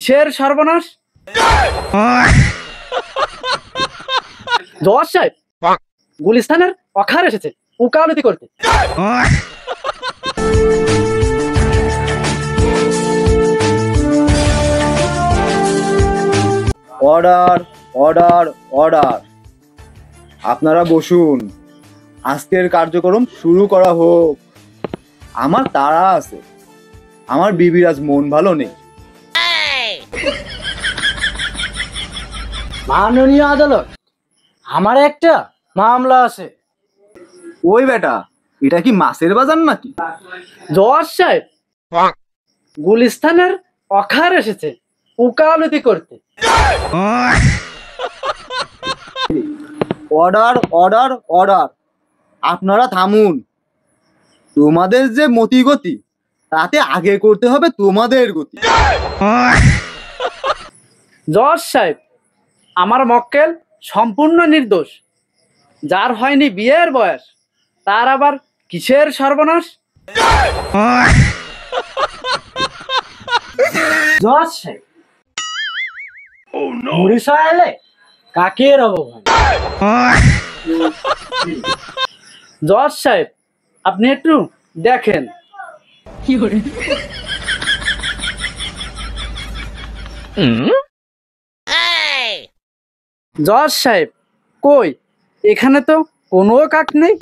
কিসের সর্বনাশ? জজ সাহেব, গুলিস্তানের অখার এসেছে উকালতি করতে। Order, order, order. আপনারা বসুন, আজকের কার্যক্রম শুরু করা হোক। আমার তাড়া আছে, আমার বিবির আজ মন ভালো নেই। মাননীয় আদালত, আমার একটা মামলা আছে। ওই বেটা, এটা কি মাছের বাজার নাকি? জজ সাহেব, গুলিস্তানের অখার এসেছে উকালতি করতে। Order, order, order. আপনারা থামুন। তোমাদের যে মতি গতি, তাতে আগে করতে হবে তোমাদের গতি। জজ সাহেব, আমার মক্কেল সম্পূর্ণ নির্দোষ। যার হয়নি বিয়ের বয়স, তার আবার কিসের সর্বনাশ? জজ সাহেব, উড়িষ্যা এলে কাকের অবমান। জজ সাহেব, আপনি একটু দেখেন। জজ সাহেব, কই, এখানে তো কোনো কাক নেই।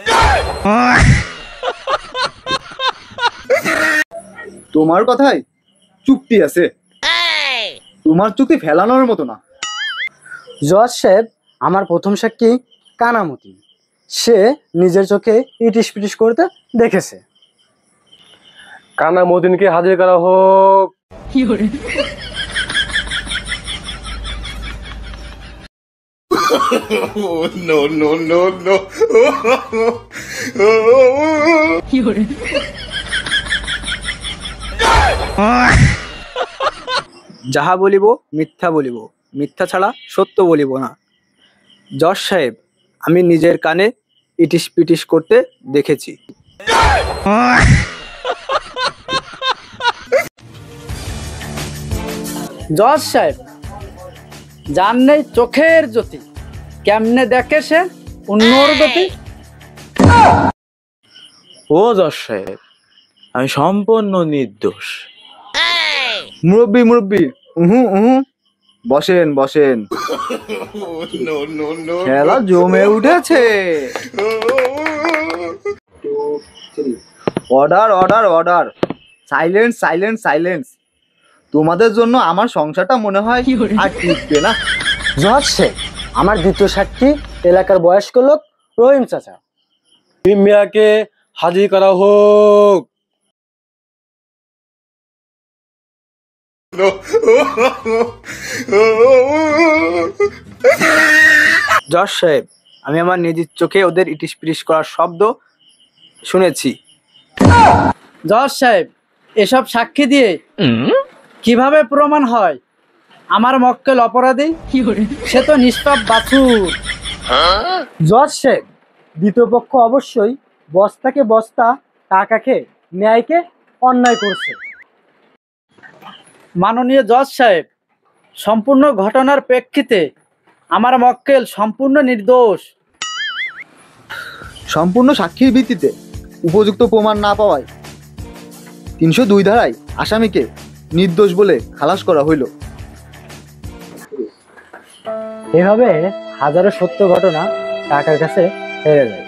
তোমার কথায় চুক্তি আছে, তোমার চুক্তি ফেলানোর মতো না। জজ সাহেব, আমার প্রথম সাক্ষী কানামতি, সে নিজের চোখে ইটিস পিটিস করতে দেখেছে। কানামতিনকে হাজির করা হোক। No, no, no, no. যাহা বলিব মিথ্যা বলিব, মিথ্যা ছাড়া সত্য বলিব না। জজ সাহেব, আমি নিজের কানে ইটিস পিটিস করতে দেখেছি। জজ সাহেব, যার নেই চোখের জ্যোতি, কেমনে দেখে সে অন্যর গতি? ও জজ সাহেব, আমি সম্পূর্ণ নির্দোষ। মুরব্বি, মুরব্বি, বসেন, বসেন। No, no, no. খেলা জমে উঠেছে। Order, order, order. Silence, silence, silence. তোমাদের জন্য আমার সংসারটা মনে হয় আর টিকবে না। জজ সাহেব, আমার দ্বিতীয় সাক্ষী এলাকার বয়স্ক লোক রহিম চাচা। মিয়াকে হাজির করা হোক। জজ সাহেব, আমি আমার নিজের চোখে ওদের ইটিস পিটিস করার শব্দ শুনেছি। জজ সাহেব, এসব সাক্ষী দিয়ে কিভাবে প্রমাণ হয় আমার মক্কেল অপরাধী? সে তো নিষ্পাপ বাছুর। জজ সাহেব, দ্বিতীয় পক্ষ অবশ্যই বস্তাকে বস্তা টাকা খেয়ে ন্যায়কে অন্যায় করছে। মাননীয় জজ সাহেব, সম্পূর্ণ ঘটনার প্রেক্ষিতে আমার মক্কেল সম্পূর্ণ নির্দোষ। সম্পূর্ণ সাক্ষীর ভিত্তিতে উপযুক্ত প্রমাণ না পাওয়ায় 302 ধারায় আসামিকে নির্দোষ বলে খালাস করা হইল। এভাবে হাজারো সত্য ঘটনা টাকার কাছে হেরে যায়।